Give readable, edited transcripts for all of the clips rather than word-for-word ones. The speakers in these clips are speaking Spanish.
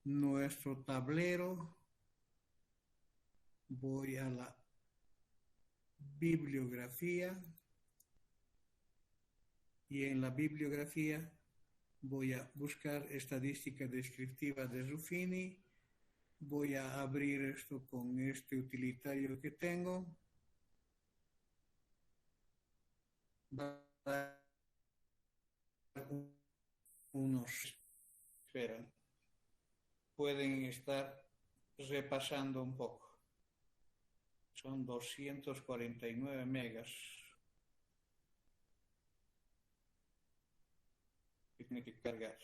nuestro tablero, voy a la bibliografía y en la bibliografía voy a buscar estadística descriptiva de Ruffini. Voy a abrir esto con este utilitario que tengo. Va a dar unos, esperan, pueden estar repasando un poco. Son 249 megas. Tiene que cargar.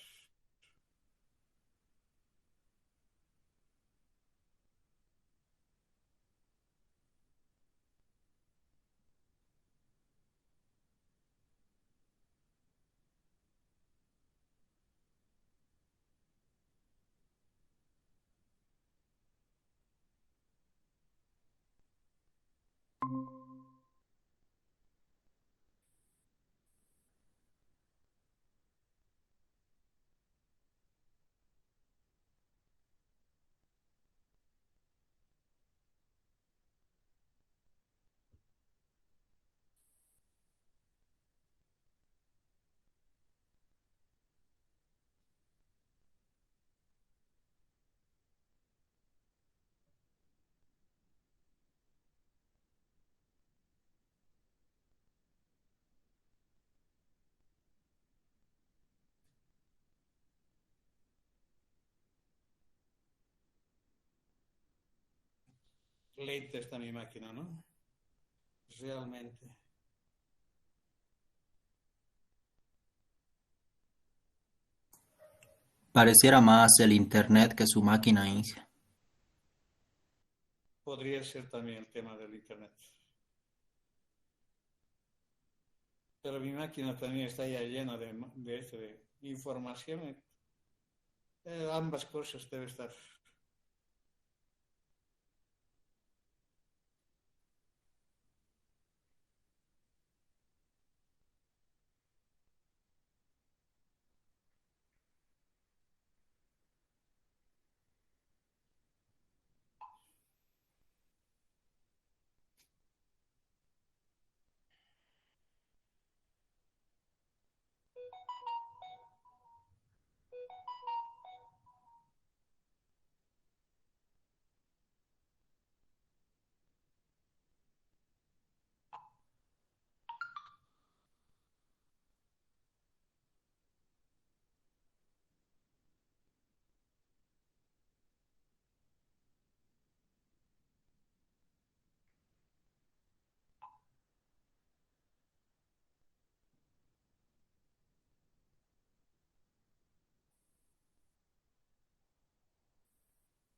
Lenta está mi máquina, ¿no? Realmente. Pareciera más el internet que su máquina, Inge. Podría ser también el tema del internet. Pero mi máquina también está ya llena de información. Ambas cosas debe estar.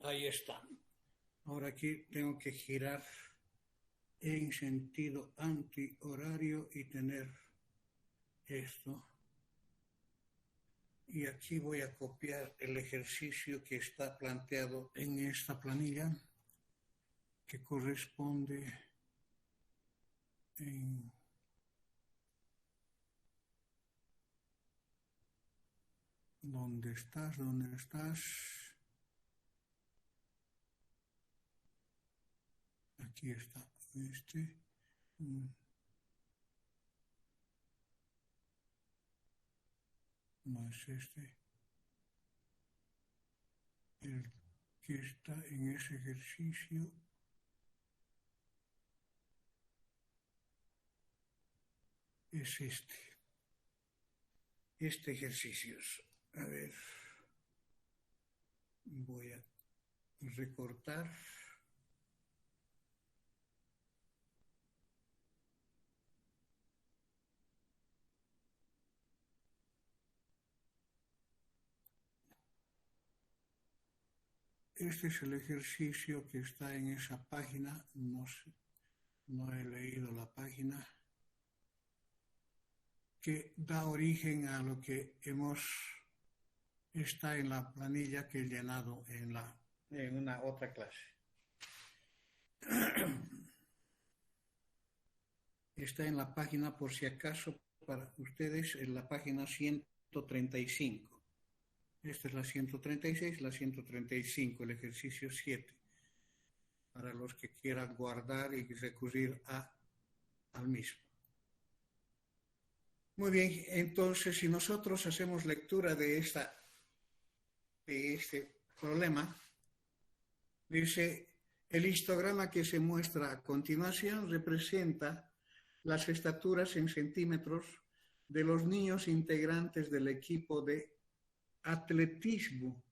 Ahí está. Ahora aquí tengo que girar en sentido antihorario y tener esto. Y aquí voy a copiar el ejercicio que está planteado en esta planilla, que corresponde en ¿dónde estás? ¿Dónde estás? Aquí está. Este. No es este. El que está en ese ejercicio es este. Este ejercicio. A ver. Voy a recortar. Este es el ejercicio que está en esa página. No sé, no he leído la página. Que da origen a lo que está en la planilla que he llenado en una otra clase. Está en la página, por si acaso, para ustedes, en la página 135. Esta es la 136, la 135, el ejercicio 7, para los que quieran guardar y recurrir al mismo. Muy bien, entonces si nosotros hacemos lectura de este problema, dice, el histograma que se muestra a continuación representa las estaturas en centímetros de los niños integrantes del equipo de atletismo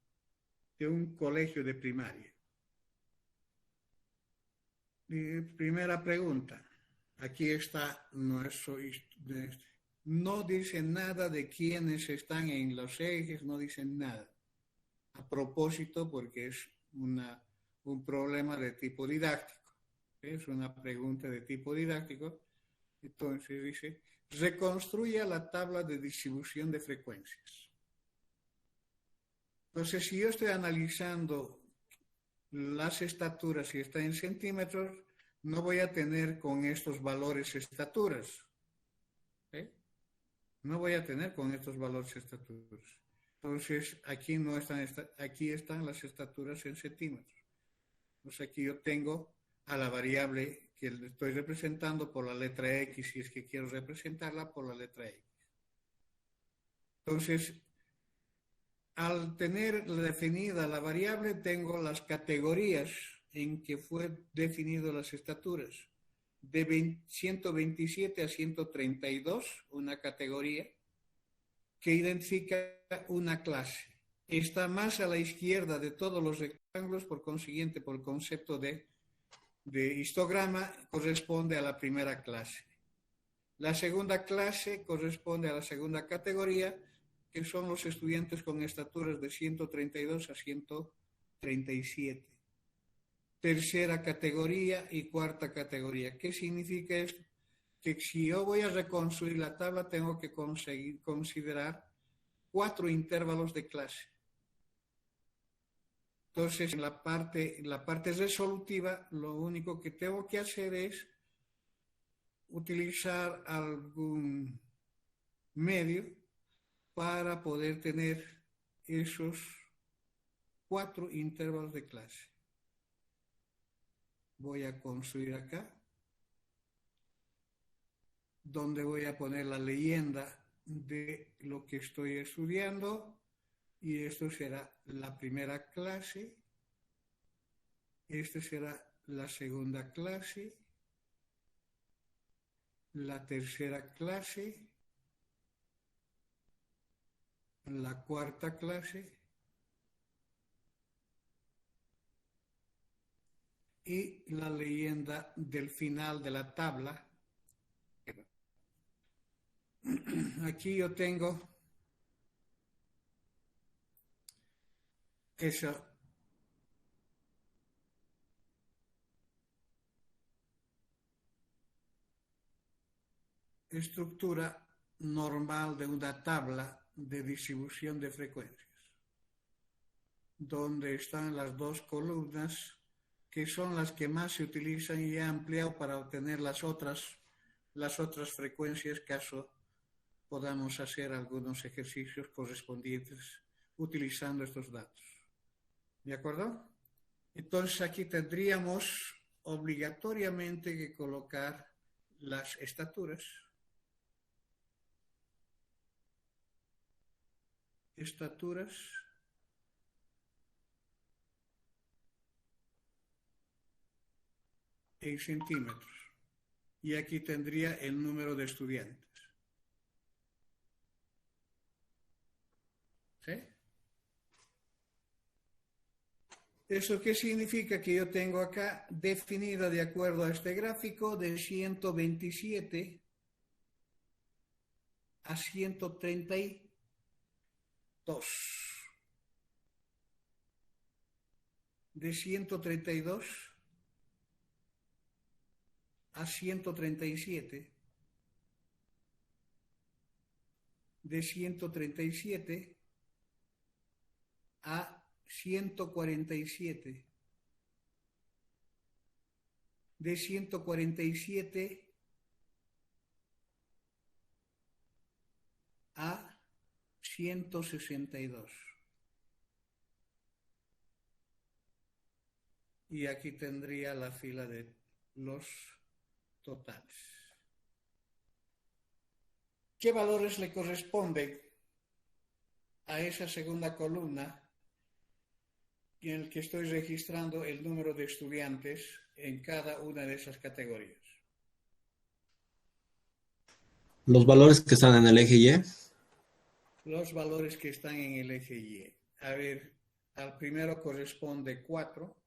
de un colegio de primaria. Primera pregunta, aquí está nuestro, no dice nada de quiénes están en los ejes, no dicen nada. A propósito, porque es un problema de tipo didáctico, es una pregunta de tipo didáctico. Entonces dice, reconstruya la tabla de distribución de frecuencias. Entonces, si yo estoy analizando las estaturas y está en centímetros, no voy a tener con estos valores estaturas. No voy a tener con estos valores estaturas. Entonces, aquí no están, aquí están las estaturas en centímetros. Entonces, aquí yo tengo a la variable que estoy representando por la letra X, si es que quiero representarla por la letra X. Entonces, al tener definida la variable, tengo las categorías en que fue definido las estaturas. De 127 a 132, una categoría que identifica una clase. Está más a la izquierda de todos los rectángulos, por consiguiente, por el concepto de histograma, corresponde a la primera clase. La segunda clase corresponde a la segunda categoría, que son los estudiantes con estaturas de 132 a 137. Tercera categoría y cuarta categoría. ¿Qué significa esto? Que si yo voy a reconstruir la tabla, tengo que considerar 4 intervalos de clase. Entonces, en la parte resolutiva, lo único que tengo que hacer es utilizar algún medio para poder tener esos 4 intervalos de clase. Voy a construir acá, donde voy a poner la leyenda de lo que estoy estudiando, y esto será la primera clase, esta será la segunda clase, la tercera clase, la cuarta clase y la leyenda del final de la tabla. Aquí yo tengo esa estructura normal de una tabla de distribución de frecuencias, donde están las 2 columnas, que son las que más se utilizan y he ampliado para obtener las otras frecuencias, caso podamos hacer algunos ejercicios correspondientes utilizando estos datos. ¿De acuerdo? Entonces aquí tendríamos obligatoriamente que colocar las estaturas. Estaturas en centímetros. Y aquí tendría el número de estudiantes. ¿Sí? ¿Eso qué significa? Que yo tengo acá definida, de acuerdo a este gráfico, de 127 a 132. De 132 a 137. De 137 a 147. De 147 a 162. y aquí tendría la fila de los totales. ¿Qué valores le corresponden a esa segunda columna en el que estoy registrando el número de estudiantes en cada una de esas categorías? Los valores que están en el eje Y. Los valores que están en el eje Y. A ver, al primero corresponde 4,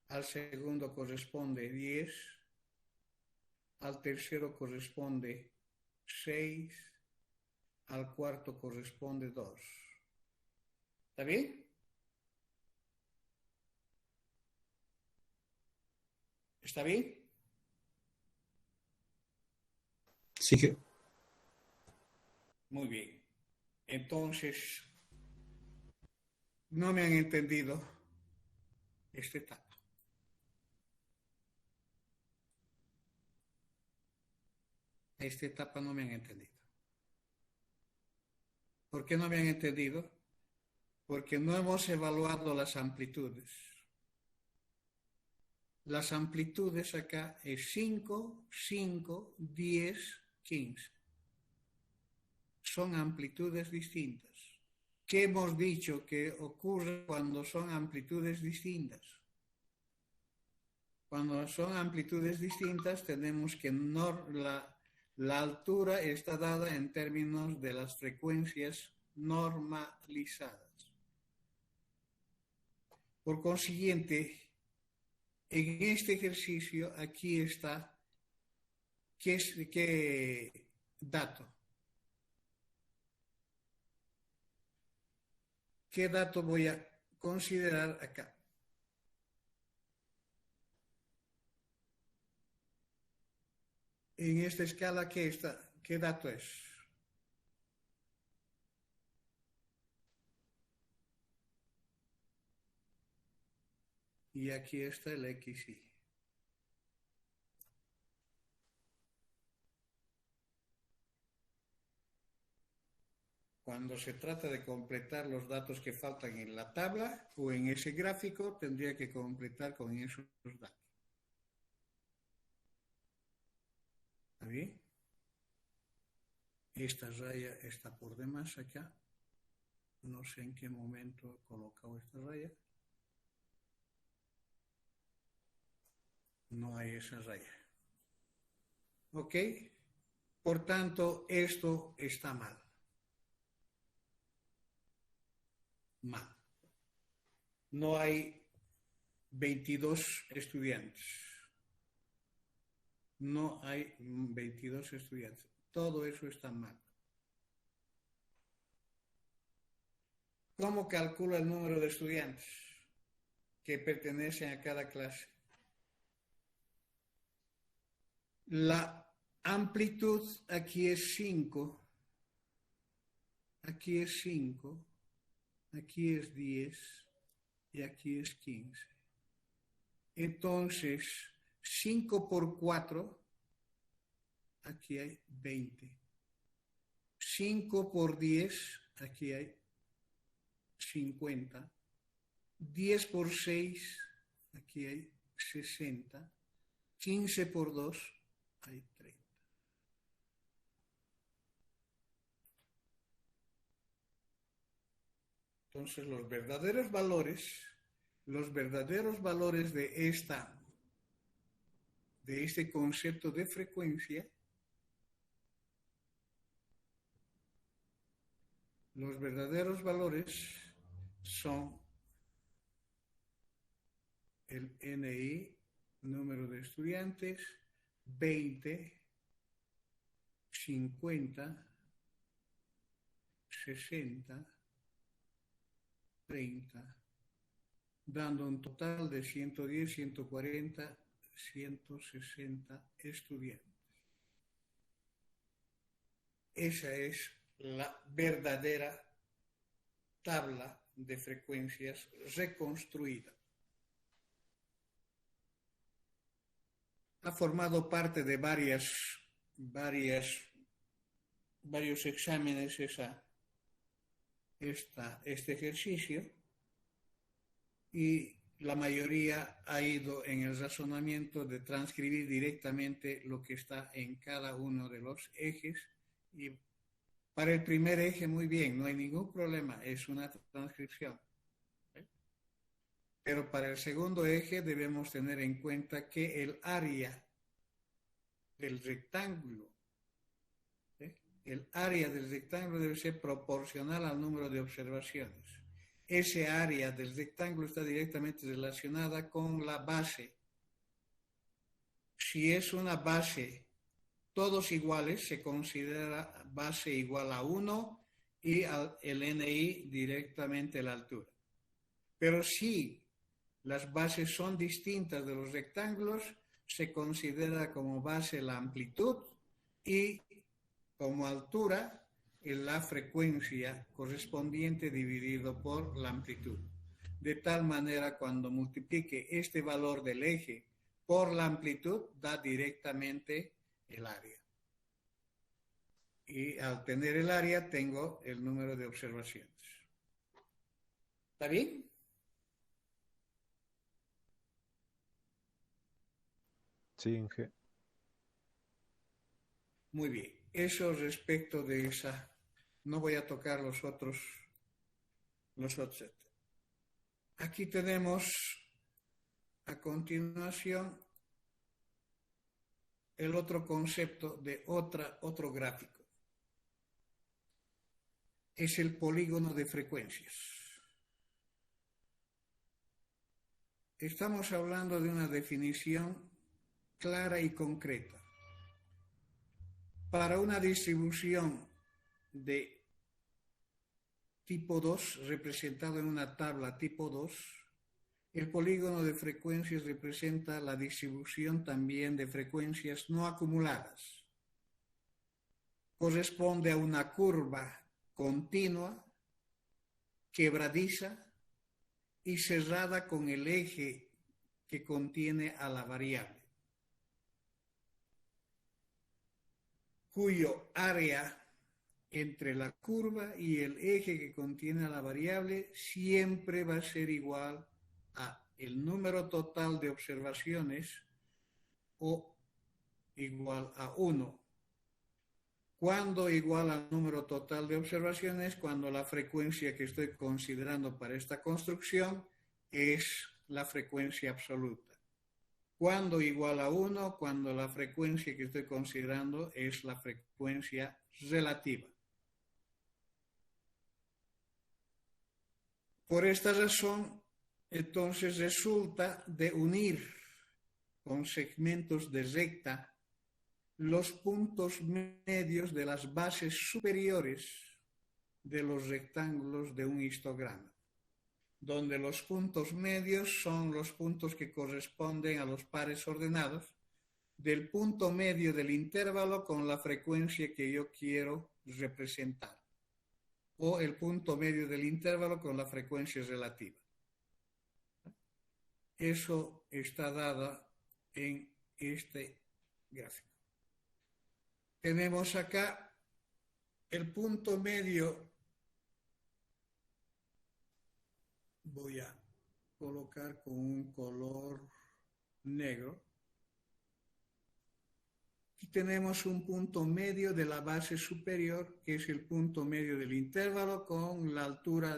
al segundo corresponde 10, al tercero corresponde 6, al cuarto corresponde 2. ¿Está bien? ¿Está bien? Sí. Muy bien. Entonces, no me han entendido esta etapa. Esta etapa no me han entendido. ¿Por qué no me han entendido? Porque no hemos evaluado las amplitudes. Las amplitudes acá es 5, 5, 10, 15. Son amplitudes distintas. ¿Qué hemos dicho que ocurre cuando son amplitudes distintas? Cuando son amplitudes distintas tenemos que la altura está dada en términos de las frecuencias normalizadas. Por consiguiente, en este ejercicio aquí está ¿qué dato? ¿Qué dato voy a considerar acá? En esta escala, ¿qué dato es? Y aquí está el XY. Cuando se trata de completar los datos que faltan en la tabla o en ese gráfico, tendría que completar con esos datos. ¿Está bien? Esta raya está por demás acá. No sé en qué momento he colocado esta raya. No hay esa raya. ¿Ok? Por tanto, esto está mal. Mal. No hay 22 estudiantes. No hay 22 estudiantes. Todo eso está mal. ¿Cómo calculo el número de estudiantes que pertenecen a cada clase? La amplitud aquí es 5, aquí es 5, aquí es 10 y aquí es 15. Entonces, 5 por 4, aquí hay 20. 5 por 10, aquí hay 50. 10 por 6, aquí hay 60. 15 por 2, hay 30. Entonces, los verdaderos valores de este concepto de frecuencia, los verdaderos valores son el NI, número de estudiantes, 20, 50, 60, 30, dando un total de 110, 140, 160 estudiantes. Esa es la verdadera tabla de frecuencias reconstruida. Ha formado parte de varios exámenes este ejercicio y la mayoría ha ido en el razonamiento de transcribir directamente lo que está en cada uno de los ejes. Y para el primer eje, muy bien, no hay ningún problema, es una transcripción. Pero para el segundo eje debemos tener en cuenta que el área del rectángulo, el área del rectángulo debe ser proporcional al número de observaciones. Ese área del rectángulo está directamente relacionada con la base. Si es una base todos iguales, se considera base igual a 1 y el NI directamente la altura. Pero si las bases son distintas de los rectángulos, se considera como base la amplitud y como altura la frecuencia correspondiente dividido por la amplitud. De tal manera, cuando multiplique este valor del eje por la amplitud, da directamente el área. Y al tener el área, tengo el número de observaciones. ¿Está bien? Sí, Inge. Muy bien. Eso respecto de esa. No voy a tocar los otros. Aquí tenemos a continuación el otro concepto de otro gráfico. Es el polígono de frecuencias. Estamos hablando de una definición clara y concreta. Para una distribución de tipo 2, representado en una tabla tipo 2, el polígono de frecuencias representa la distribución también de frecuencias no acumuladas. Corresponde a una curva continua, quebradiza y cerrada con el eje que contiene a la variable, cuyo área entre la curva y el eje que contiene a la variable siempre va a ser igual a el número total de observaciones o igual a 1. ¿Cuándo igual al número total de observaciones? Cuando la frecuencia que estoy considerando para esta construcción es la frecuencia absoluta. ¿Cuándo igual a 1? Cuando la frecuencia que estoy considerando es la frecuencia relativa. Por esta razón, entonces resulta de unir con segmentos de recta los puntos medios de las bases superiores de los rectángulos de un histograma, donde los puntos medios son los puntos que corresponden a los pares ordenados del punto medio del intervalo con la frecuencia que yo quiero representar, o el punto medio del intervalo con la frecuencia relativa. Eso está dado en este gráfico. Tenemos acá el punto medio. Voy a colocar con un color negro. Aquí tenemos un punto medio de la base superior, que es el punto medio del intervalo con la altura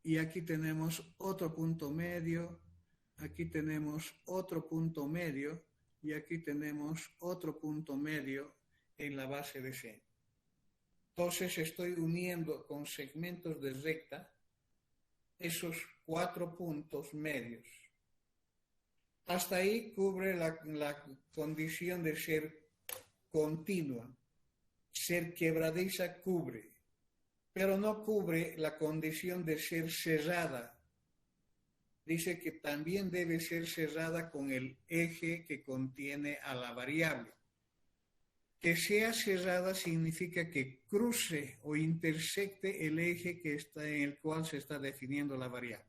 y aquí tenemos otro punto medio, aquí tenemos otro punto medio y aquí tenemos otro punto medio en la base de C. Entonces estoy uniendo con segmentos de recta esos 4 puntos medios. Hasta ahí cubre la condición de ser continua. Ser quebradiza cubre, pero no cubre la condición de ser cerrada. Dice que también debe ser cerrada con el eje que contiene a la variable. Que sea cerrada significa que cruce o intersecte el eje en el cual se está definiendo la variable.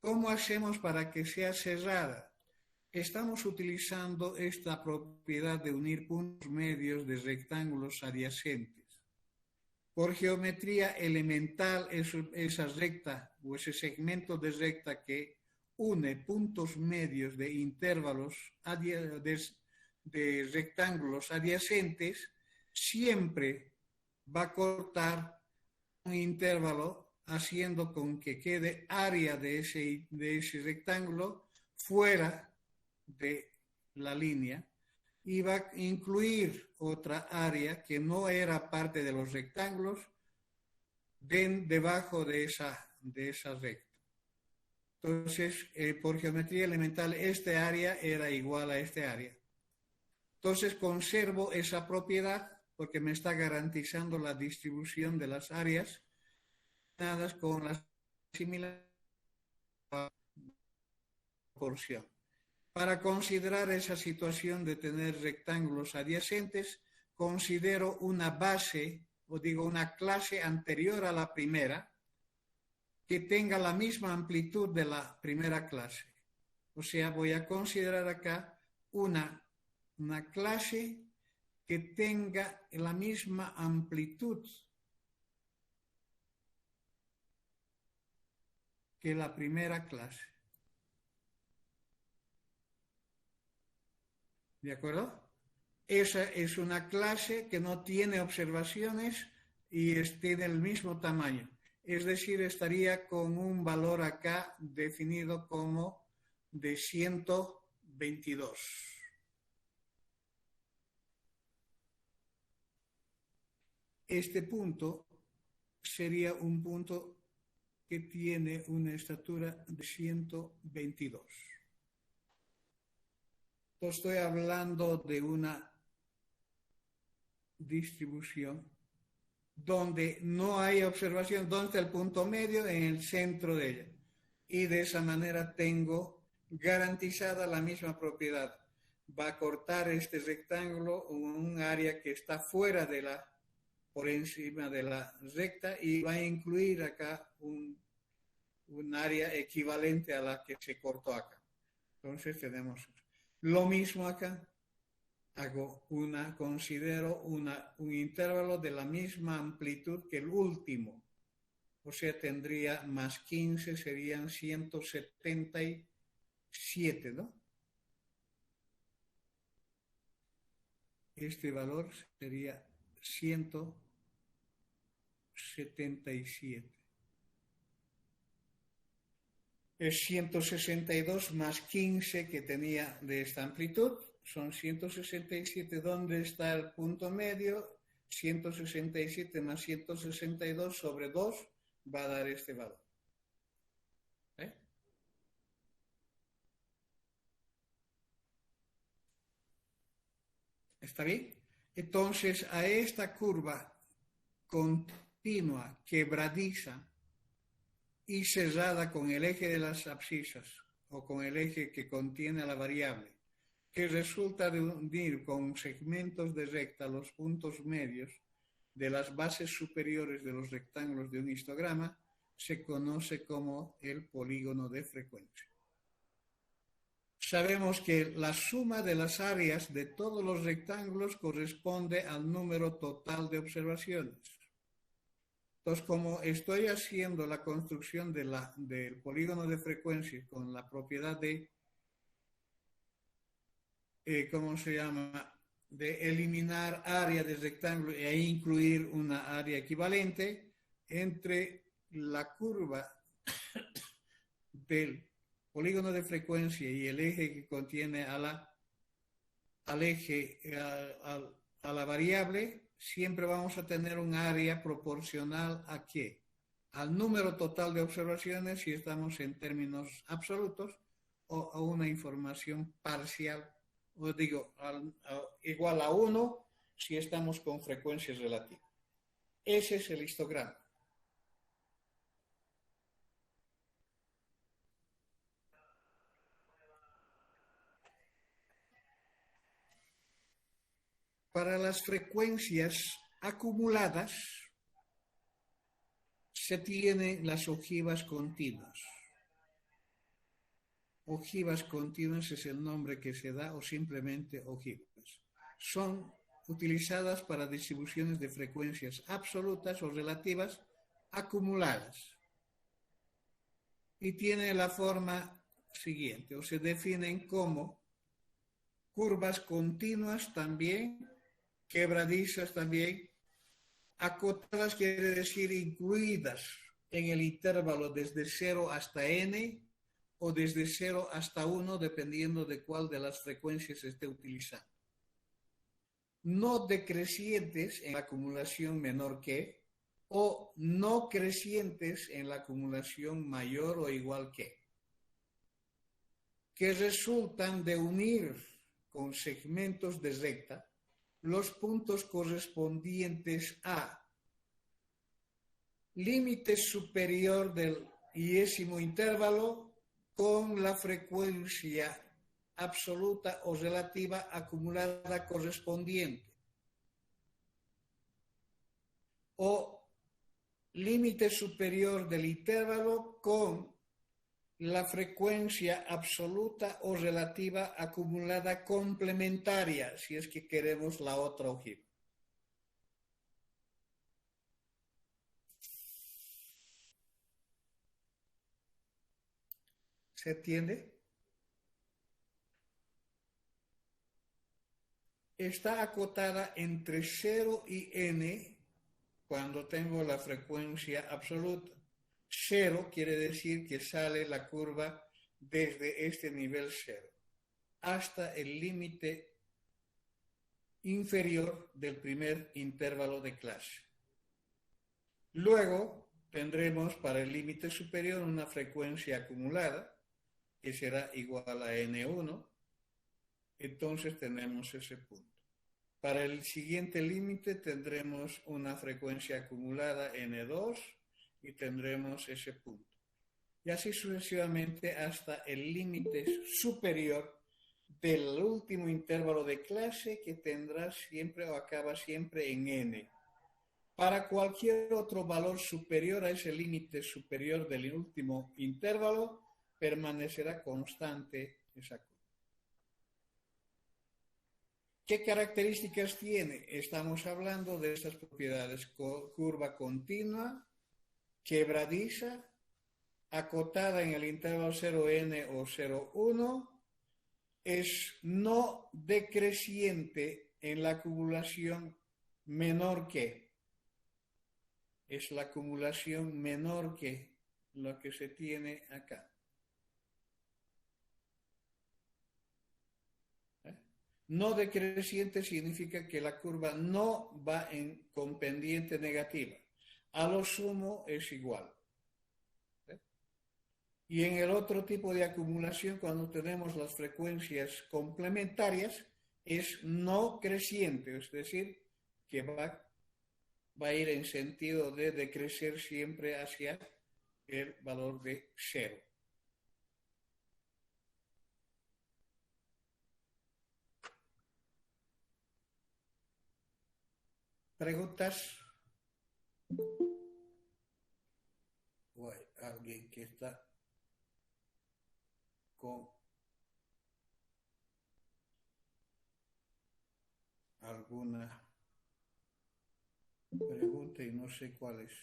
¿Cómo hacemos para que sea cerrada? Estamos utilizando esta propiedad de unir puntos medios de rectángulos adyacentes. Por geometría elemental, esa recta o ese segmento de recta que une puntos medios de intervalos de rectángulos adyacentes, siempre va a cortar un intervalo haciendo con que quede área de ese rectángulo fuera de la línea y va a incluir otra área que no era parte de los rectángulos debajo de esa recta. Entonces, por geometría elemental, este área era igual a este área. Entonces, conservo esa propiedad porque me está garantizando la distribución de las áreas con la similar proporción. Para considerar esa situación de tener rectángulos adyacentes, considero una base, o digo una clase anterior a la primera, que tenga la misma amplitud de la primera clase. O sea, voy a considerar acá una clase que tenga la misma amplitud que la primera clase. ¿De acuerdo? Esa es una clase que no tiene observaciones y tiene el mismo tamaño. Es decir, estaría con un valor acá definido como de 122. Este punto sería un punto que tiene una estatura de 122. Entonces estoy hablando de una distribución donde no hay observación, donde está el punto medio en el centro de ella. Y de esa manera tengo garantizada la misma propiedad. Va a cortar este rectángulo en un área que está fuera de por encima de la recta y va a incluir acá un área equivalente a la que se cortó acá. Entonces tenemos lo mismo acá. Considero un intervalo de la misma amplitud que el último. O sea, tendría más 15, serían 177, ¿no? Este valor sería 177. Es 162 más 15 que tenía de esta amplitud. Son 167. ¿Dónde está el punto medio? 167 más 162 sobre 2 va a dar este valor. ¿Eh? ¿Está bien? Entonces, a esta curva continua, quebradiza y cerrada con el eje de las abscisas o con el eje que contiene la variable, que resulta de unir con segmentos de recta los puntos medios de las bases superiores de los rectángulos de un histograma, se conoce como el polígono de frecuencia. Sabemos que la suma de las áreas de todos los rectángulos corresponde al número total de observaciones. Entonces, como estoy haciendo la construcción del polígono de frecuencia con la propiedad de ¿cómo se llama? De eliminar área de rectángulo e incluir una área equivalente entre la curva del polígono de frecuencia y el eje que contiene a la variable, siempre vamos a tener un área proporcional ¿a qué? Al número total de observaciones si estamos en términos absolutos o a una información parcial. Os digo, igual a 1 si estamos con frecuencias relativas. Ese es el histograma. Para las frecuencias acumuladas se tienen las ojivas continuas. Ojivas continuas es el nombre que se da o simplemente ojivas. Son utilizadas para distribuciones de frecuencias absolutas o relativas acumuladas. Y tiene la forma siguiente, o se definen como curvas continuas también, quebradizas también, acotadas quiere decir incluidas en el intervalo desde 0 hasta n o desde 0 hasta 1, dependiendo de cuál de las frecuencias se esté utilizando. No decrecientes en la acumulación menor que, o no crecientes en la acumulación mayor o igual que resultan de unir con segmentos de recta los puntos correspondientes a límite superior del iésimo intervalo con la frecuencia absoluta o relativa acumulada correspondiente, o límite superior del intervalo con la frecuencia absoluta o relativa acumulada complementaria, si es que queremos la otra ojiva. ¿Se entiende? Está acotada entre 0 y n cuando tengo la frecuencia absoluta. 0 quiere decir que sale la curva desde este nivel 0 hasta el límite inferior del primer intervalo de clase. Luego tendremos para el límite superior una frecuencia acumulada que será igual a n1. Entonces tenemos ese punto. Para el siguiente límite tendremos una frecuencia acumulada n2 y tendremos ese punto. Y así sucesivamente hasta el límite superior del último intervalo de clase que tendrá siempre o acaba siempre en n. Para cualquier otro valor superior a ese límite superior del último intervalo, permanecerá constante esa curva. ¿Qué características tiene? Estamos hablando de estas propiedades: curva continua, quebradiza, acotada en el intervalo 0n o 0,1, es no decreciente en la acumulación menor que. Es la acumulación menor que lo que se tiene acá. No decreciente significa que la curva no va con pendiente negativa. A lo sumo es igual. Y en el otro tipo de acumulación, cuando tenemos las frecuencias complementarias, es no creciente, es decir, que va a ir en sentido de decrecer siempre hacia el valor de 0. ¿Preguntas? ¿O hay alguien que está con alguna pregunta y no sé cuál es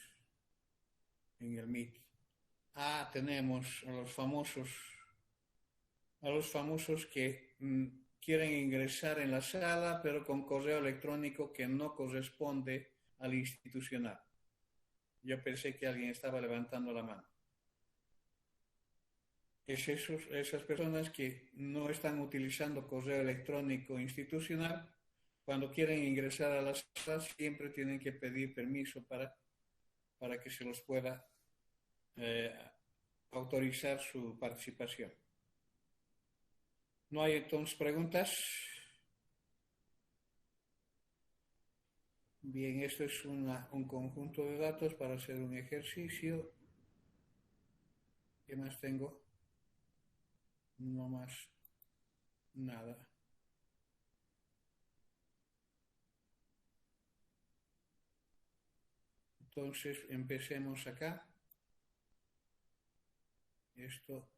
en el Meet? Tenemos a los famosos que quieren ingresar en la sala, pero con correo electrónico que no corresponde al institucional. Yo pensé que alguien estaba levantando la mano. Esas personas que no están utilizando correo electrónico institucional, cuando quieren ingresar a la sala, siempre tienen que pedir permiso para que se los pueda autorizar su participación. ¿No hay entonces preguntas? Bien, esto es un conjunto de datos para hacer un ejercicio. ¿Qué más tengo? No más nada. Entonces, empecemos acá. Esto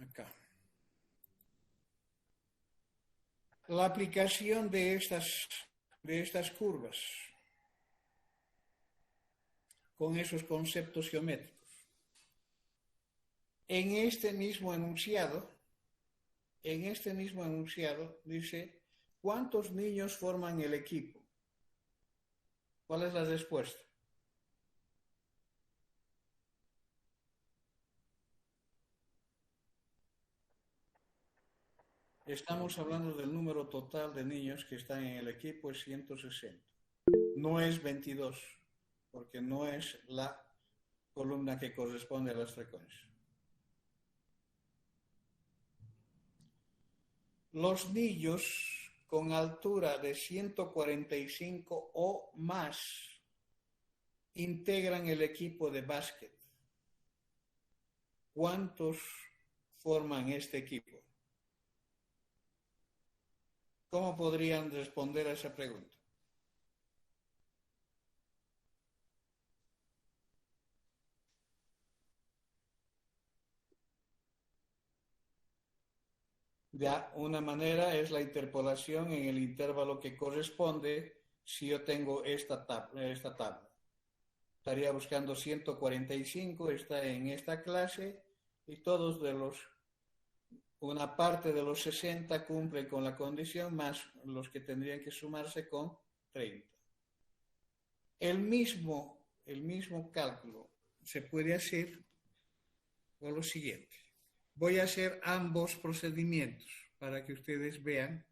acá. la aplicación de estas curvas con esos conceptos geométricos. En este mismo enunciado dice, ¿cuántos niños forman el equipo? ¿Cuál es la respuesta? Estamos hablando del número total de niños que están en el equipo, es 160. No es 22, porque no es la columna que corresponde a las frecuencias. Los niños con altura de 145 o más integran el equipo de básquet. ¿Cuántos forman este equipo? ¿Cómo podrían responder a esa pregunta? Ya, una manera es la interpolación en el intervalo que corresponde si yo tengo esta tabla. Estaría buscando 145, está en esta clase y una parte de los 60 cumple con la condición más los que tendrían que sumarse con 30. El mismo cálculo se puede hacer con lo siguiente. Voy a hacer ambos procedimientos para que ustedes vean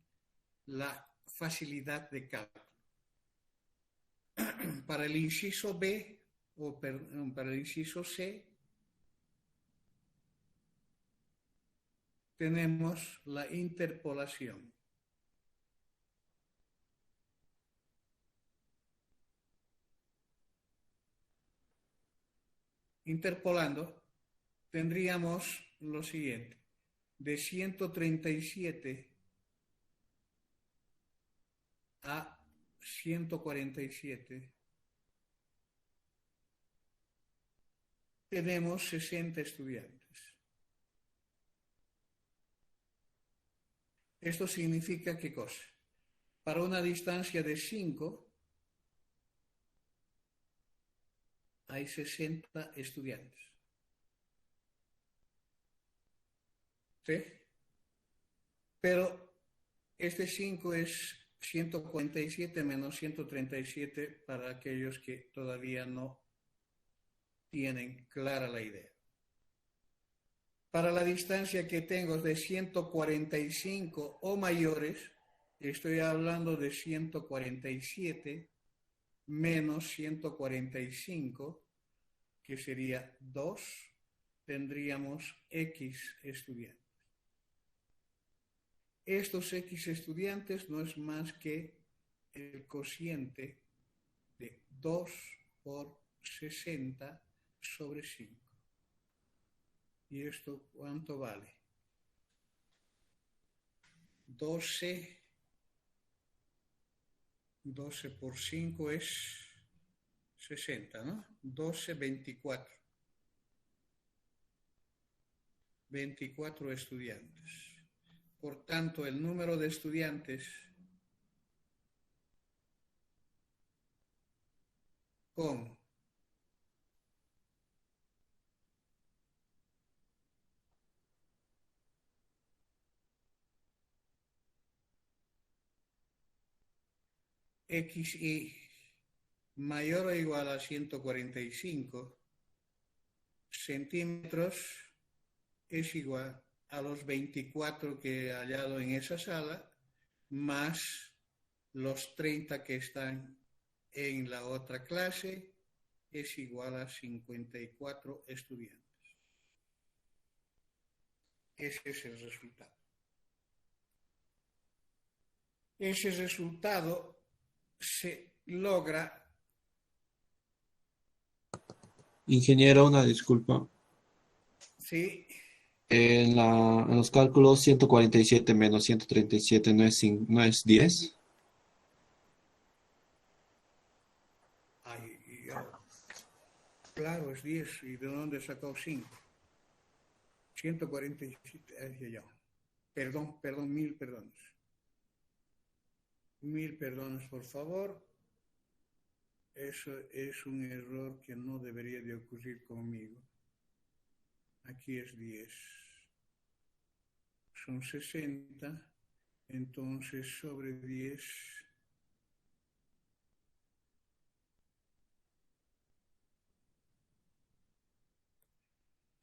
la facilidad de cálculo. Para el inciso B, para el inciso C, tenemos la interpolación. Interpolando, tendríamos lo siguiente. De 137 a 147 tenemos 60 estudiantes. Esto significa ¿qué cosa? Para una distancia de 5 hay 60 estudiantes. ¿Sí? Pero este 5 es 147 menos 137 para aquellos que todavía no tienen clara la idea. Para la distancia que tengo de 145 o mayores, estoy hablando de 147 menos 145, que sería 2, tendríamos X estudiantes. Estos X estudiantes no es más que el cociente de 2 por 60 sobre 5. ¿Y esto cuánto vale? 12 por 5 es 60, ¿no? 12, 24. 24 estudiantes. Por tanto, el número de estudiantes con XY mayor o igual a 145 centímetros es igual a los 24 que he hallado en esa sala, más los 30 que están en la otra clase, es igual a 54 estudiantes. Ese es el resultado. Ese resultado se logra. Ingeniero, una disculpa. Sí. En los cálculos 147 menos 137 no es 10. Claro, es 10. ¿Y de dónde sacó 5? 147. Perdón, 1000 perdones. Mil perdones, por favor. Eso es un error que no debería de ocurrir conmigo. Aquí es 10. Son 60. Entonces, sobre 10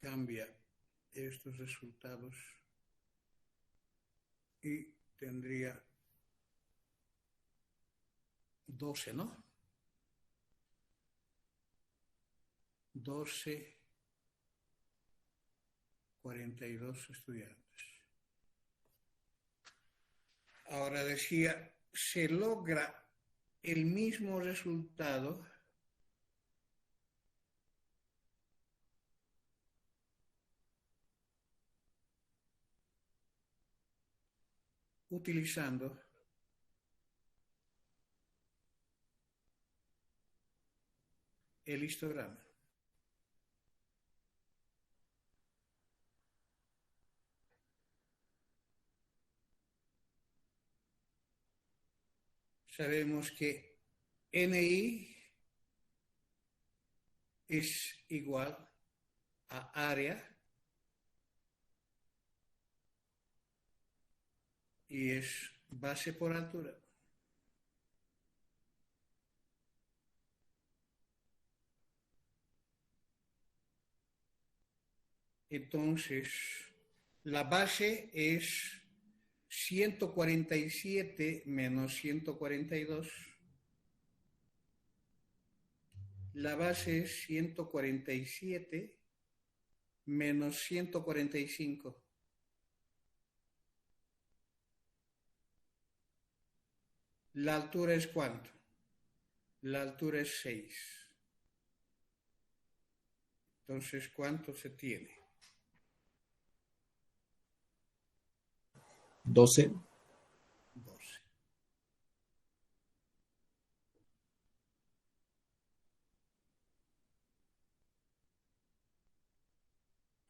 cambia estos resultados y tendría 12, ¿no? 12, 42 estudiantes. Ahora decía, se logra el mismo resultado utilizando el histograma. Sabemos que NI es igual a área y es base por altura. Entonces, la base es 147 menos 142. La base es 147 menos 145. ¿La altura es cuánto? La altura es 6. Entonces, ¿cuánto se tiene? 12. 12.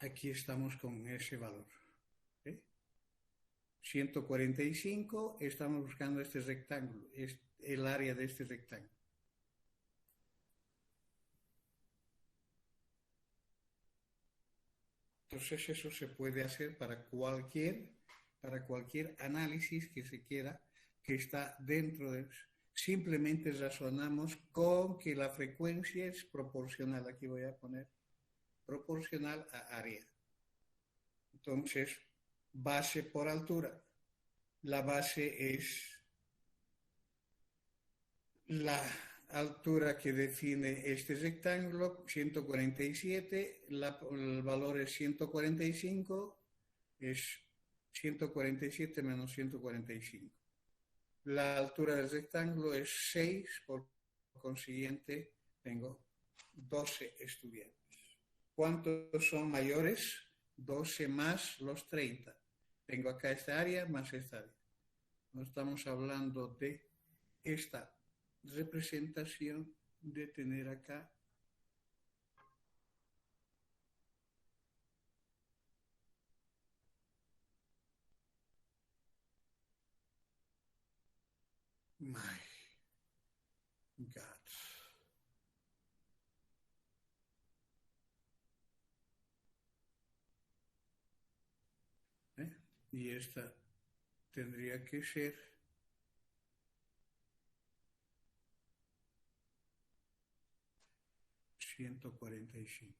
Aquí estamos con ese valor. ¿Okay? 145, estamos buscando este rectángulo, es el área de este rectángulo. Entonces eso se puede hacer para cualquier análisis que se quiera, que está dentro de eso. Simplemente razonamos con que la frecuencia es proporcional. Aquí voy a poner proporcional a área. Entonces, base por altura. La base es la altura que define este rectángulo, 147, el valor es 145, es 147 menos 145. La altura del rectángulo es 6, por consiguiente tengo 12 estudiantes. ¿Cuántos son mayores? 12 más los 30. Tengo acá esta área más esta área. No estamos hablando de esta representación de tener acá my God. Y esta tendría que ser 145.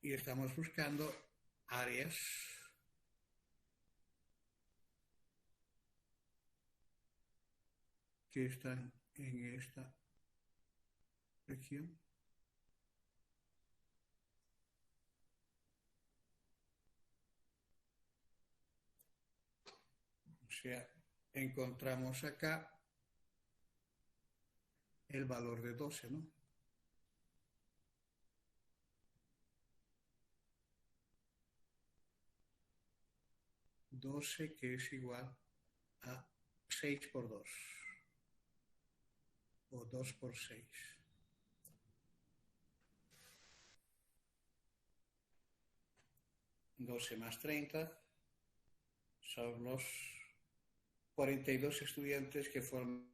Y estamos buscando áreas que están en esta región. O sea, encontramos acá el valor de 12, ¿no? 12 que es igual a 6 por 2 o 2 por 6. 12 más 30 son los 42 estudiantes que forman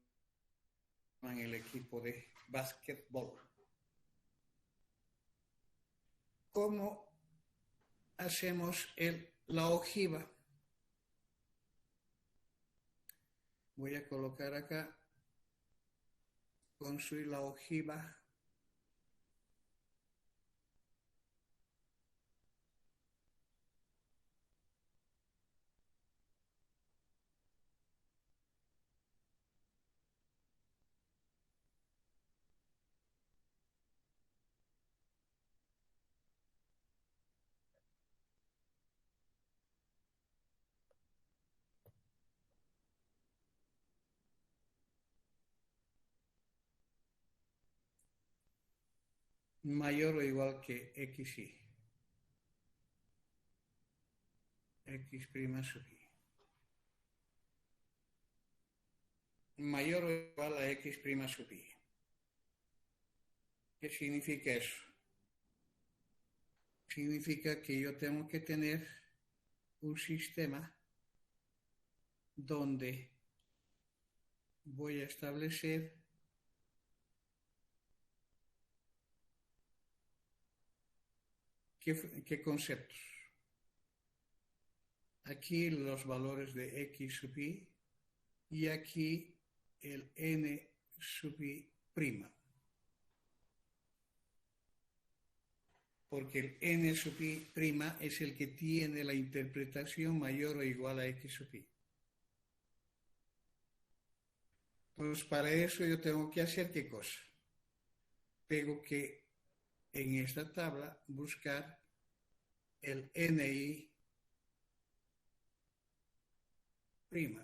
el equipo de básquetbol. ¿Cómo hacemos la ojiva? Voy a colocar acá, construir la ojiva. Mayor o igual que xy. X' sub y. Mayor o igual a x' sub y. ¿Qué significa eso? Significa que yo tengo que tener un sistema donde voy a establecer qué conceptos. Aquí los valores de x sub y aquí el n sub i prima. Porque el n sub i prima es el que tiene la interpretación mayor o igual a x sub i. Pues para eso yo tengo que hacer ¿qué cosa? Tengo que en esta tabla buscar el ni prima.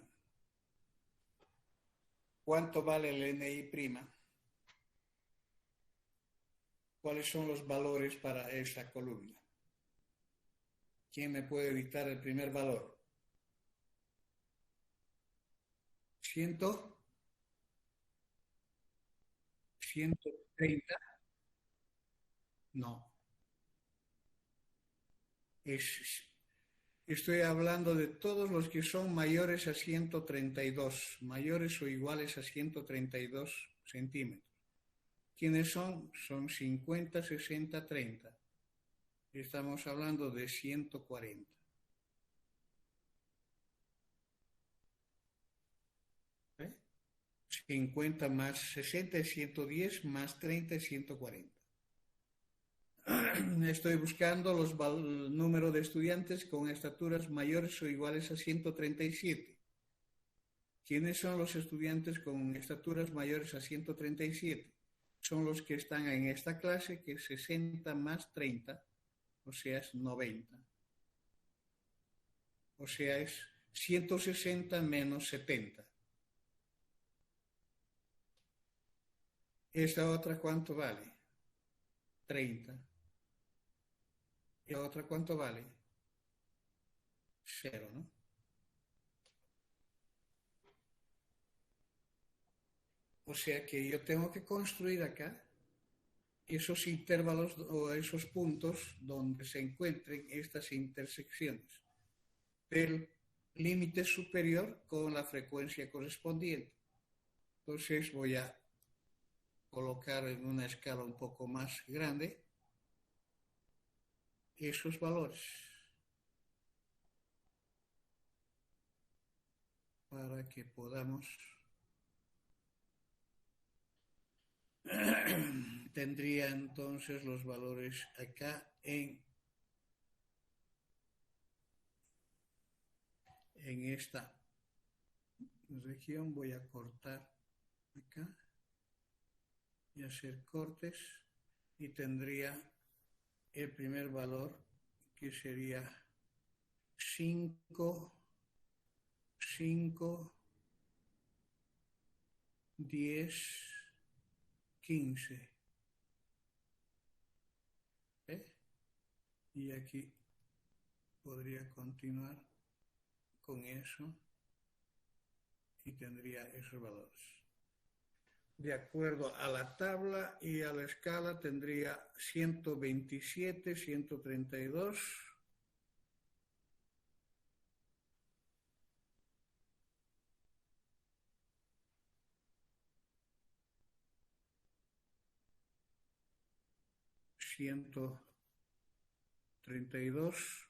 ¿Cuánto vale el ni prima? ¿Cuáles son los valores para esta columna? ¿Quién me puede dictar el primer valor? 130. No. Estoy hablando de todos los que son mayores a 132, mayores o iguales a 132 centímetros. ¿Quiénes son? Son 50, 60, 30. Estamos hablando de 140. ¿Eh? 50 más 60 es 110, más 30 es 140. Estoy buscando el número de estudiantes con estaturas mayores o iguales a 137. ¿Quiénes son los estudiantes con estaturas mayores a 137? Son los que están en esta clase, que es 60 más 30, o sea, es 90. O sea, es 160 menos 70. ¿Esta otra cuánto vale? 30. ¿Y la otra cuánto vale? 0, ¿no? O sea que yo tengo que construir acá esos intervalos o esos puntos donde se encuentren estas intersecciones del límite superior con la frecuencia correspondiente. Entonces voy a colocar en una escala un poco más grande esos valores para que podamos tendría entonces los valores acá en esta región. Voy a cortar acá y hacer cortes y tendría el primer valor que sería 5, 5, 10, 15. Y aquí podría continuar con eso y tendría esos valores. De acuerdo a la tabla y a la escala tendría 127, 132, 132.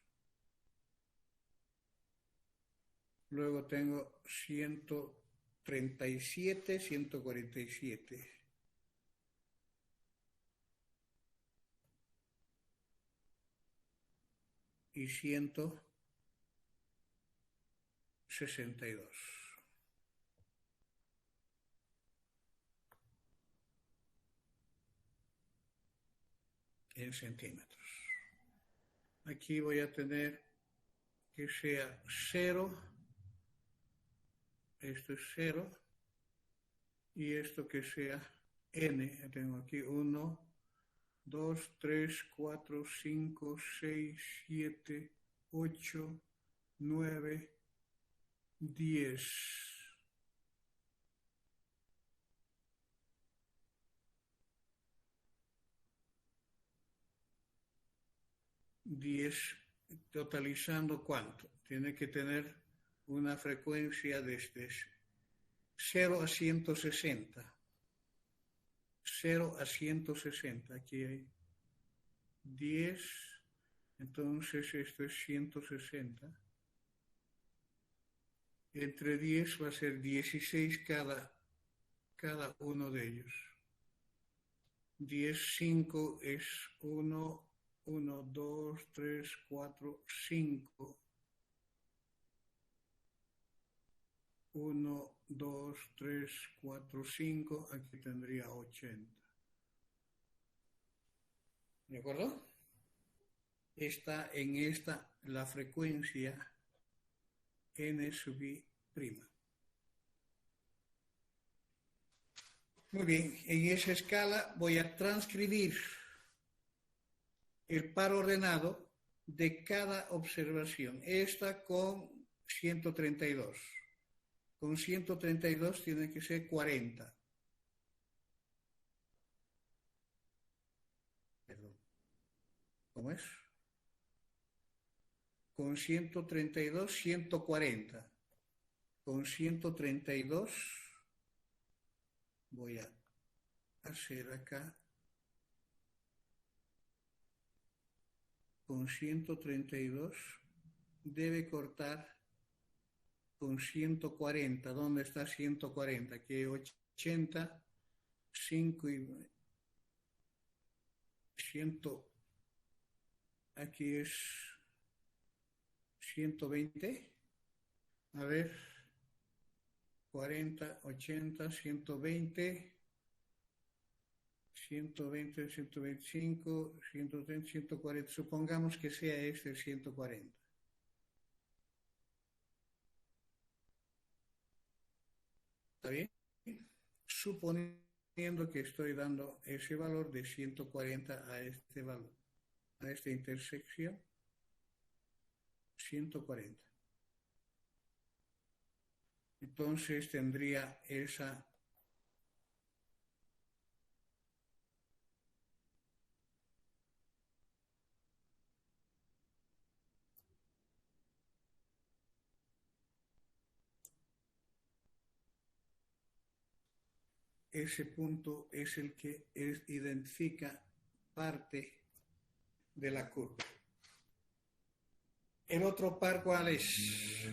Luego tengo 137, 147. Y 162. En centímetros. Aquí voy a tener que sea 0, esto es 0, y esto que sea n. Tengo aquí 1, 2, 3, 4, 5, 6, 7, 8, 9, 10. Totalizando ¿cuánto? Tiene que tener una frecuencia desde 0 a 160. 0 a 160. Aquí hay 10. Entonces esto es 160. Entre 10 va a ser 16 cada uno de ellos. 10, 5 es 1, 1, 2, 3, 4, 5. 1, 2, 3, 4, 5. Aquí tendría 80. ¿De acuerdo? Está en esta la frecuencia n sub i prima. Muy bien, en esa escala voy a transcribir el par ordenado de cada observación. Esta con 132. Con 132 tiene que ser 40. Perdón. ¿Cómo es? Con 132, 140. Con 132 voy a hacer acá. Con 132 debe cortar con 140. ¿Dónde está 140? Aquí hay 80, 5 y 100. Aquí es 120. A ver, 40, 80, 120. 120, 125, 130, 140. Supongamos que sea este el 140. ¿Está bien? Suponiendo que estoy dando ese valor de 140 a este valor, a esta intersección, 140. Entonces tendría ese punto es el que identifica parte de la curva. ¿El otro par cuál es?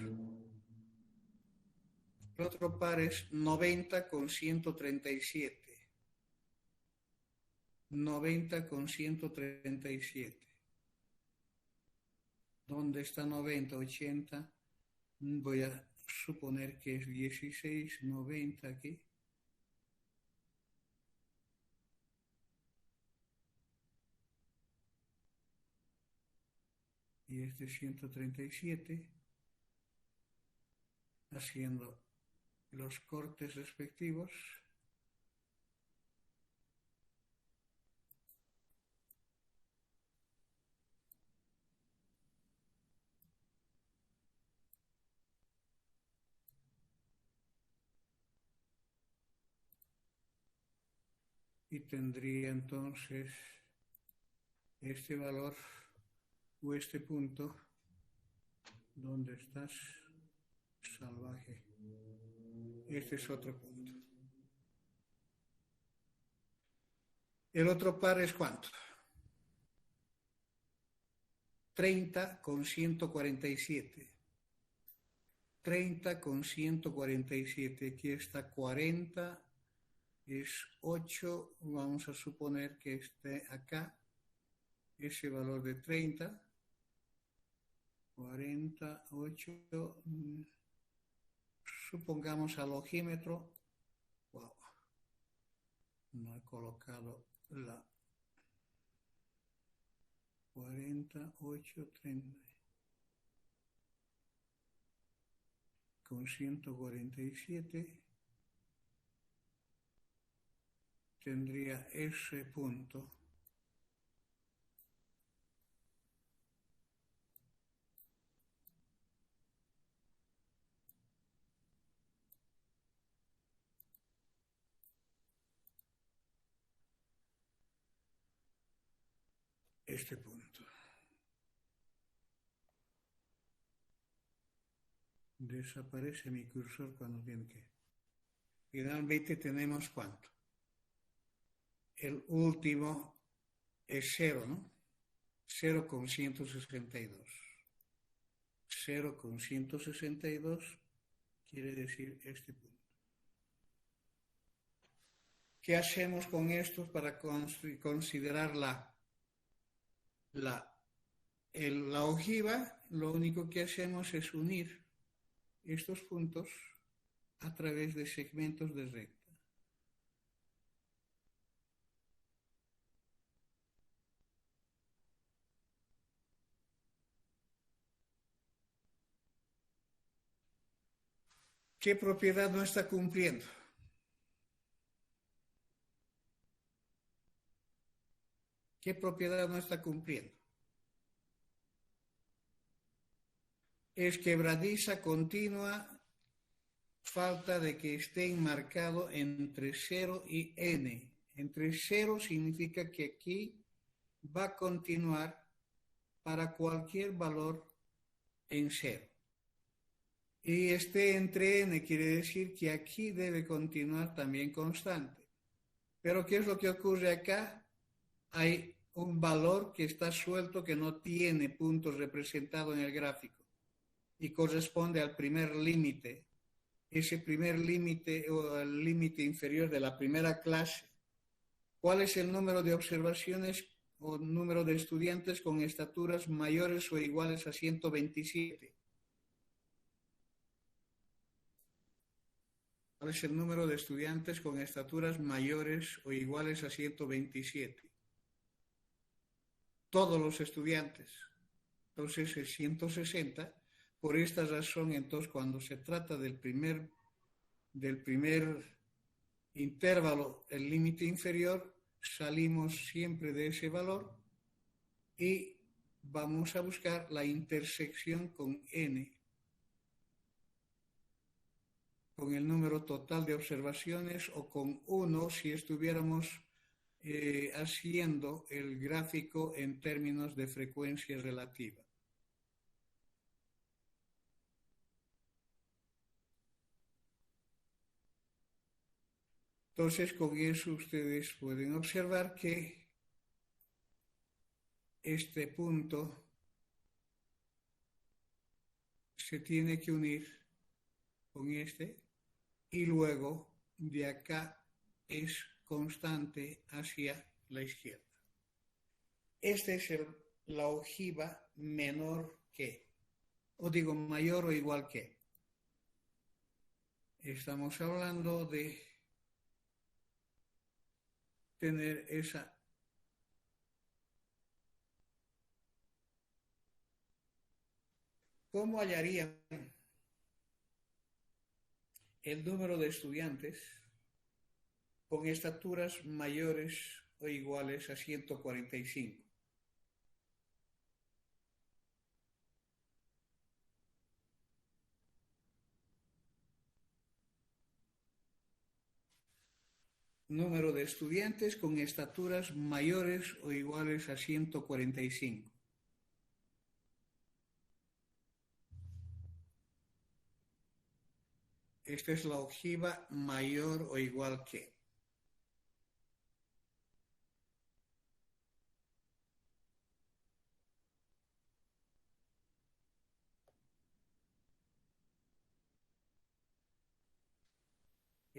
El otro par es 90 con 137. 90 con 137. ¿Dónde está 90? 80. Voy a suponer que es 16, 90 aquí. Y este 137, haciendo los cortes respectivos. Y tendría entonces este valor o este punto. ¿Dónde estás, salvaje? Este es otro punto. ¿El otro par es cuánto? 30 con 147. 30 con 147. Aquí está 40, es 8. Vamos a suponer que esté acá ese valor de 30. 48. Supongamos al ojímetro. Wow. No he colocado la 48, 30 con 147 tendría ese punto. Este punto. Desaparece mi cursor cuando tiene que. Finalmente tenemos ¿cuánto? El último es 0, ¿no? 0 con 162. 0 con 162 quiere decir este punto. ¿Qué hacemos con estos para considerar la ojiva? Lo único que hacemos es unir estos puntos a través de segmentos de recta. ¿Qué propiedad no está cumpliendo? ¿Qué propiedad no está cumpliendo? Es quebradiza continua, falta de que esté enmarcado entre 0 y n. Entre 0 significa que aquí va a continuar para cualquier valor en 0. Y esté entre n quiere decir que aquí debe continuar también constante. Pero ¿qué es lo que ocurre acá? Hay un valor que está suelto, que no tiene puntos representados en el gráfico y corresponde al primer límite. Ese primer límite o el límite inferior de la primera clase. ¿Cuál es el número de observaciones o número de estudiantes con estaturas mayores o iguales a 127? ¿Cuál es el número de estudiantes con estaturas mayores o iguales a 127? Todos los estudiantes. Entonces es 160. Por esta razón, entonces, cuando se trata del primer intervalo, el límite inferior, salimos siempre de ese valor y vamos a buscar la intersección con n, con el número total de observaciones, o con 1 si estuviéramos haciendo el gráfico en términos de frecuencia relativa. Entonces, con eso ustedes pueden observar que este punto se tiene que unir con este y luego de acá es constante hacia la izquierda. Esta es la ojiva menor que, o digo mayor o igual que. Estamos hablando de tener esa ¿cómo hallarían el número de estudiantes con estaturas mayores o iguales a 145? Número de estudiantes con estaturas mayores o iguales a 145. Esta es la ojiva mayor o igual que.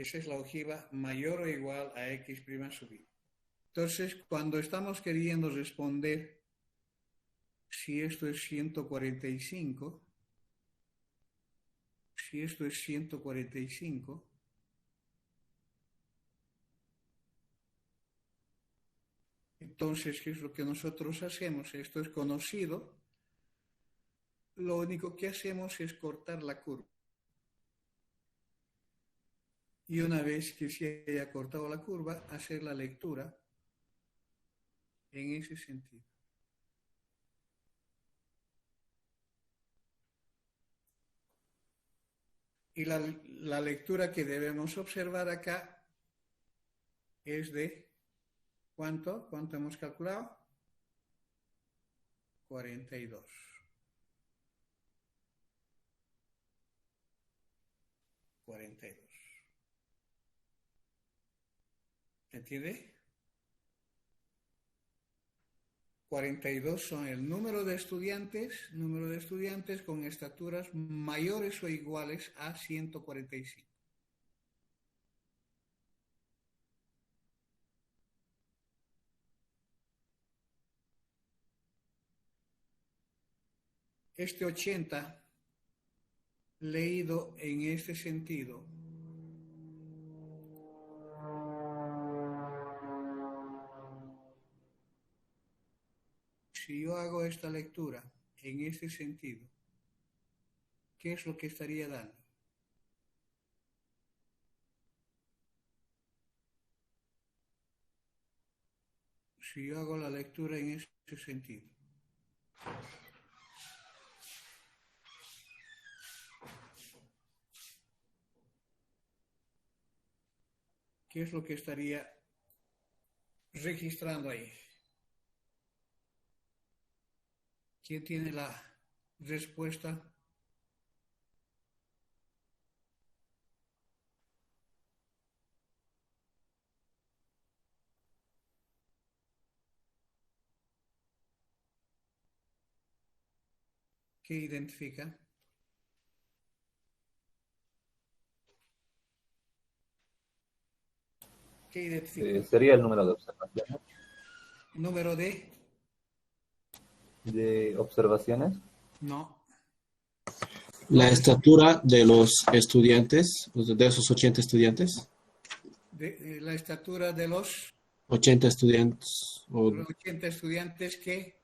Esa es la ojiva mayor o igual a x' sub i. Entonces, cuando estamos queriendo responder si esto es 145, si esto es 145, entonces, ¿qué es lo que nosotros hacemos? Esto es conocido. Lo único que hacemos es cortar la curva. Y una vez que se haya cortado la curva, hacer la lectura en ese sentido. Y la lectura que debemos observar acá es de ¿cuánto? ¿Cuánto hemos calculado? 42. 42. ¿Entiende? 42 son el número de estudiantes con estaturas mayores o iguales a 145. Este 80, leído en este sentido, si yo hago esta lectura en este sentido, ¿qué es lo que estaría dando? Si yo hago la lectura en este sentido. ¿Qué es lo que estaría registrando ahí? ¿Quién tiene la respuesta? ¿Qué identifica? ¿Qué identifica? Sería el número de observaciones. ¿Número de? ¿De observaciones? No. La estatura de los estudiantes, de esos 80 estudiantes. La estatura de los 80 estudiantes. 80 estudiantes que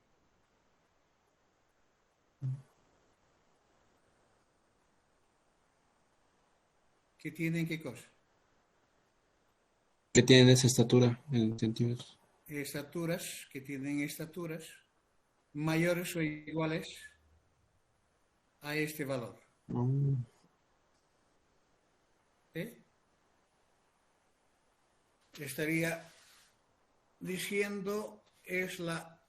tienen qué cosa. Que tienen esa estatura en centímetros. Estaturas, que tienen estaturas mayores o iguales a este valor. ¿Sí? Estaría diciendo es la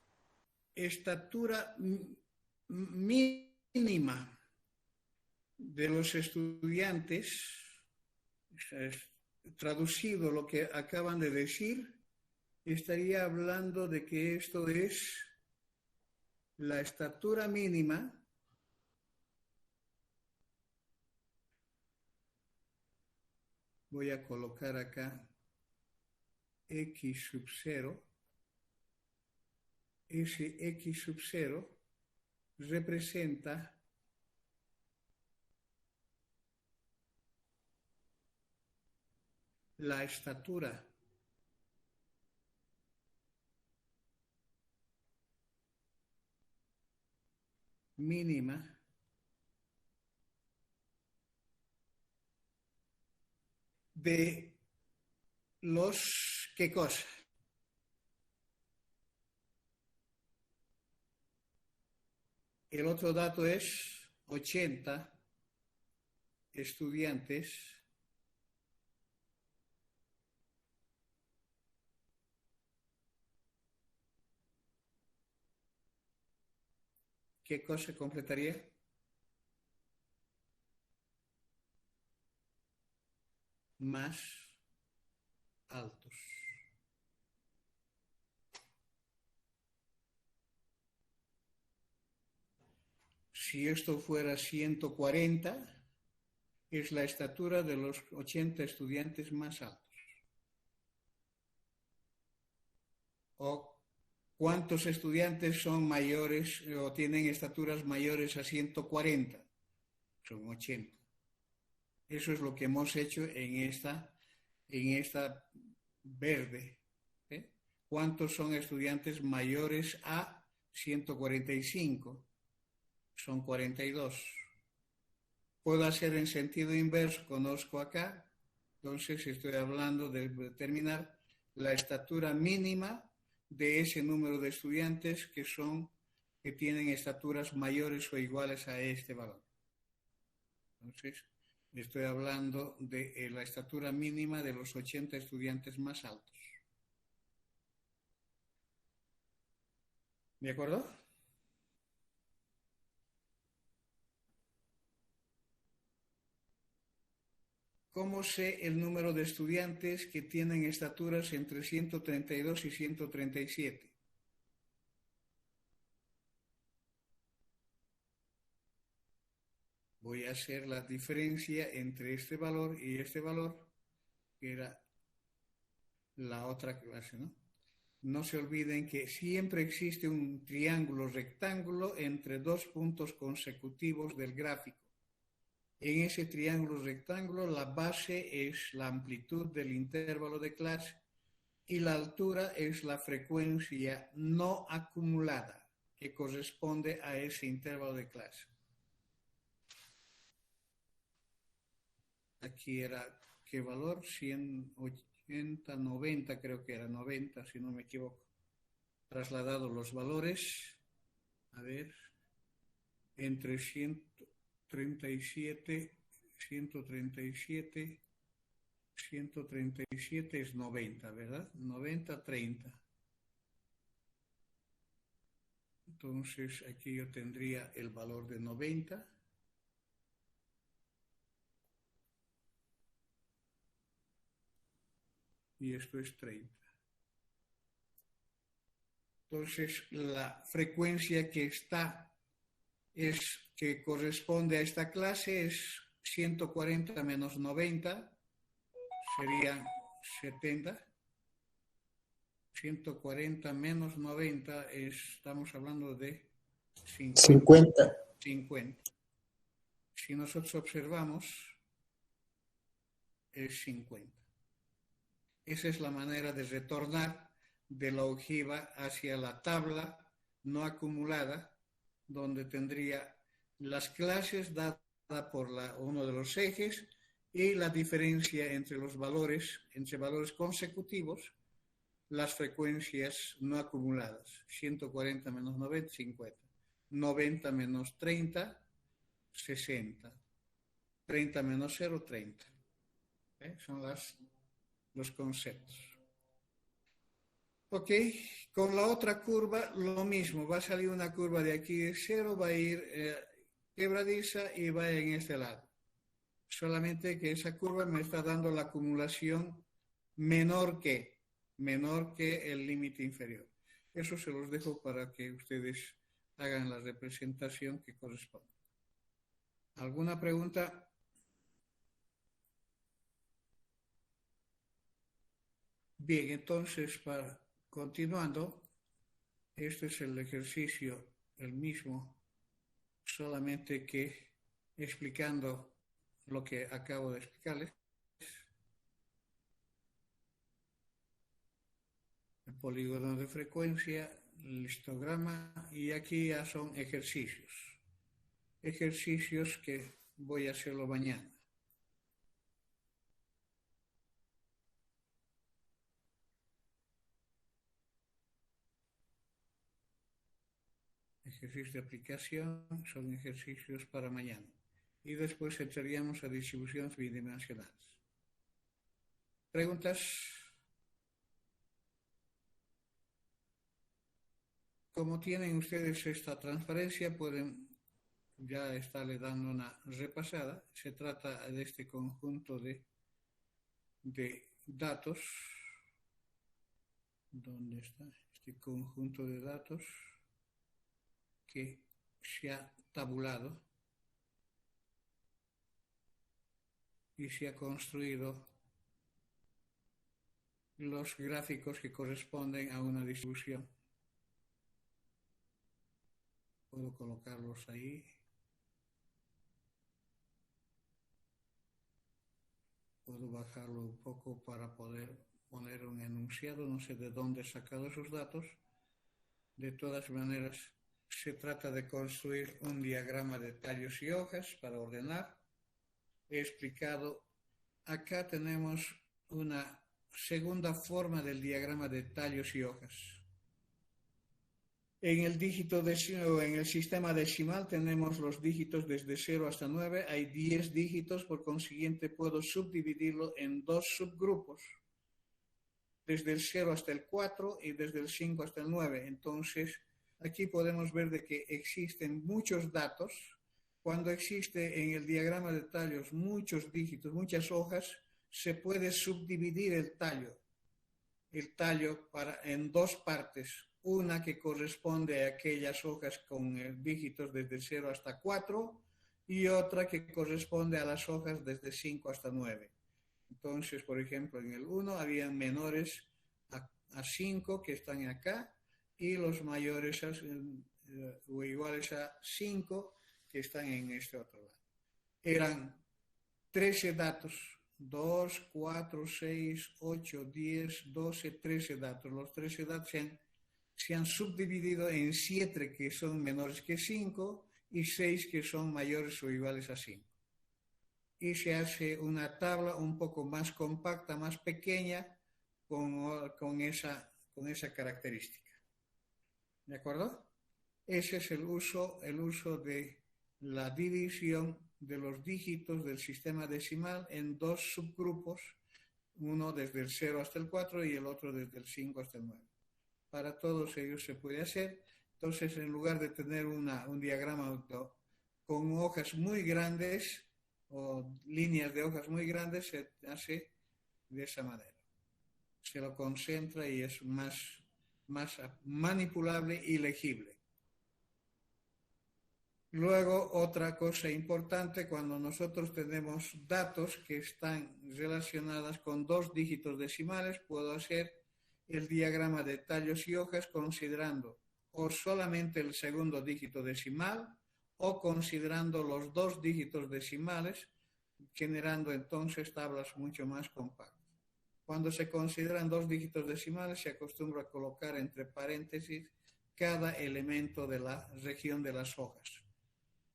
estatura mínima de los estudiantes, traducido lo que acaban de decir, estaría hablando de que esto es la estatura mínima voy a colocar acá x sub 0. Ese x sub 0 representa la estatura mínima de los, ¿qué cosa? El otro dato es 80 estudiantes ¿qué cosa completaría? Más altos. Si esto fuera 140, es la estatura de los 80 estudiantes más altos. O cuántos estudiantes son mayores o tienen estaturas mayores a 140. Son 80. Eso es lo que hemos hecho en esta verde. ¿Eh? ¿Cuántos son estudiantes mayores a 145? Son 42. Puedo hacer en sentido inverso, conozco acá, entonces estoy hablando de determinar la estatura mínima de ese número de estudiantes que tienen estaturas mayores o iguales a este valor. Entonces, estoy hablando de la estatura mínima de los 80 estudiantes más altos. ¿De acuerdo? ¿Cómo sé el número de estudiantes que tienen estaturas entre 132 y 137? Voy a hacer la diferencia entre este valor y este valor, que era la otra clase, ¿no? No se olviden que siempre existe un triángulo rectángulo entre dos puntos consecutivos del gráfico. En ese triángulo rectángulo, la base es la amplitud del intervalo de clase y la altura es la frecuencia no acumulada que corresponde a ese intervalo de clase. Aquí era, ¿qué valor? 180, 90, creo que era 90, si no me equivoco. Trasladado los valores, a ver, entre 137 es 90, ¿verdad? 90, 30. Entonces aquí yo tendría el valor de 90. Y esto es 30. Entonces la frecuencia que que corresponde a esta clase es 140 menos 90, serían 70. 140 menos 90 estamos hablando de 50. 50. Si nosotros observamos, es 50. Esa es la manera de retornar de la ojiva hacia la tabla no acumulada, donde tendría las clases dadas por uno de los ejes y la diferencia entre los valores, entre valores consecutivos, las frecuencias no acumuladas. 140 menos 90, 50. 90 menos 30, 60. 30 menos 0, 30. Son los conceptos. Ok, con la otra curva lo mismo, va a salir una curva de aquí de 0, va a ir quebradiza y va en este lado. Solamente que esa curva me está dando la acumulación menor que el límite inferior. Eso se los dejo para que ustedes hagan la representación que corresponde. ¿Alguna pregunta? Bien, entonces, continuando, este es el ejercicio, el mismo, solamente que explicando lo que acabo de explicarles. El polígono de frecuencia, el histograma, y aquí ya son ejercicios. Ejercicios que voy a hacerlo mañana. Ejercicios de aplicación son ejercicios para mañana. Y después entraríamos a distribuciones bidimensionales. ¿Preguntas? Como tienen ustedes esta transparencia, pueden ya estarle dando una repasada. Se trata de este conjunto de datos. ¿Dónde está? Este conjunto de datos que se ha tabulado. y se ha construido los gráficos que corresponden a una distribución. Puedo colocarlos ahí. Puedo bajarlo un poco para poder poner un enunciado. No sé de dónde he sacado esos datos. De todas maneras, se trata de construir un diagrama de tallos y hojas para ordenar. He explicado. Acá tenemos una segunda forma del diagrama de tallos y hojas. En el dígito decimal, en el sistema decimal tenemos los dígitos desde 0 hasta 9. Hay 10 dígitos, por consiguiente puedo subdividirlo en dos subgrupos. Desde el 0 hasta el 4 y desde el 5 hasta el 9. Entonces, aquí podemos ver de que existen muchos datos. Cuando existe en el diagrama de tallos muchos dígitos, muchas hojas, se puede subdividir el tallo en dos partes. Una que corresponde a aquellas hojas con dígitos desde 0 hasta 4 y otra que corresponde a las hojas desde 5 hasta 9. Entonces, por ejemplo, en el 1 habían menores a 5 que están acá y los mayores o iguales a 5 que están en este otro lado. Eran 13 datos, 2, 4, 6, 8, 10, 12, 13 datos. Los 13 datos se han subdividido en 7 que son menores que 5 y 6 que son mayores o iguales a 5. Y se hace una tabla un poco más compacta, más pequeña, con esa característica. ¿De acuerdo? Ese es el uso de la división de los dígitos del sistema decimal en dos subgrupos, uno desde el 0 hasta el 4 y el otro desde el 5 hasta el 9. Para todos ellos se puede hacer. Entonces, en lugar de tener un diagrama con hojas muy grandes o líneas de hojas muy grandes, se hace de esa manera. Se lo concentra y es más manipulable y legible. Luego, otra cosa importante, cuando nosotros tenemos datos que están relacionados con dos dígitos decimales, puedo hacer el diagrama de tallos y hojas considerando o solamente el segundo dígito decimal o considerando los dos dígitos decimales, generando entonces tablas mucho más compactas. Cuando se consideran dos dígitos decimales, se acostumbra a colocar entre paréntesis cada elemento de la región de las hojas.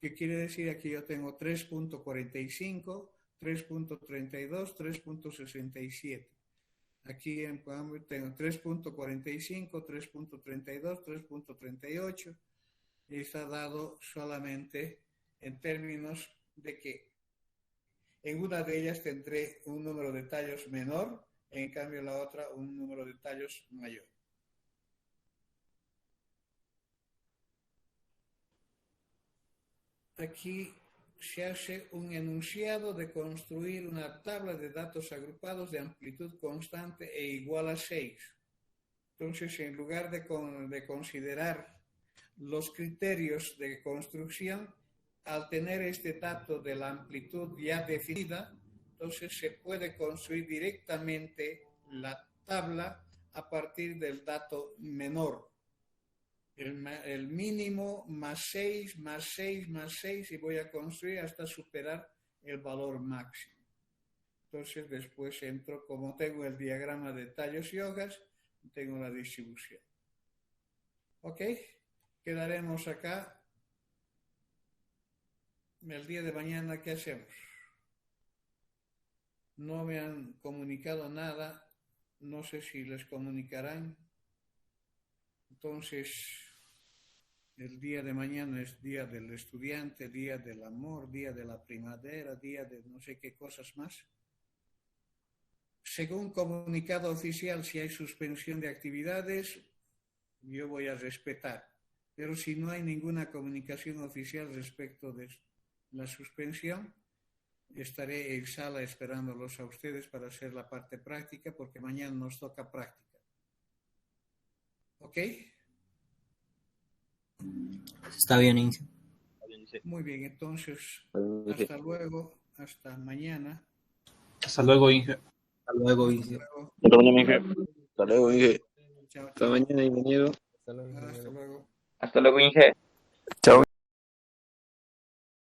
¿Qué quiere decir? Aquí yo tengo 3.45, 3.32, 3.67. Aquí en cambio tengo 3.45, 3.32, 3.38. Y está dado solamente en términos de que en una de ellas tendré un número de tallos menor, en cambio en la otra un número de tallos mayor. Aquí se hace un enunciado de construir una tabla de datos agrupados de amplitud constante e igual a 6. Entonces, en lugar de considerar los criterios de construcción, al tener este dato de la amplitud ya definida, entonces se puede construir directamente la tabla a partir del dato menor. El mínimo más 6, más 6, más 6 y voy a construir hasta superar el valor máximo. Entonces después entro, como tengo el diagrama de tallos y hojas, tengo la distribución. ¿Ok? Quedaremos acá. El día de mañana, ¿qué hacemos? No me han comunicado nada. No sé si les comunicarán. Entonces, el día de mañana es día del estudiante, día del amor, día de la primavera, día de no sé qué cosas más. Según comunicado oficial, si hay suspensión de actividades, yo voy a respetar. Pero si no hay ninguna comunicación oficial respecto de la suspensión, estaré en sala esperándolos a ustedes para hacer la parte práctica, porque mañana nos toca práctica. ¿Ok? Está bien, Inge. Muy bien, entonces, Inge. hasta luego, hasta mañana. Hasta luego, Inge. Hasta luego, Inge. Hasta mañana, Inge. Hasta luego, Inge. Chao, Hasta chao. mañana, bienvenido. Hasta luego. Hasta luego, Inge. Chao.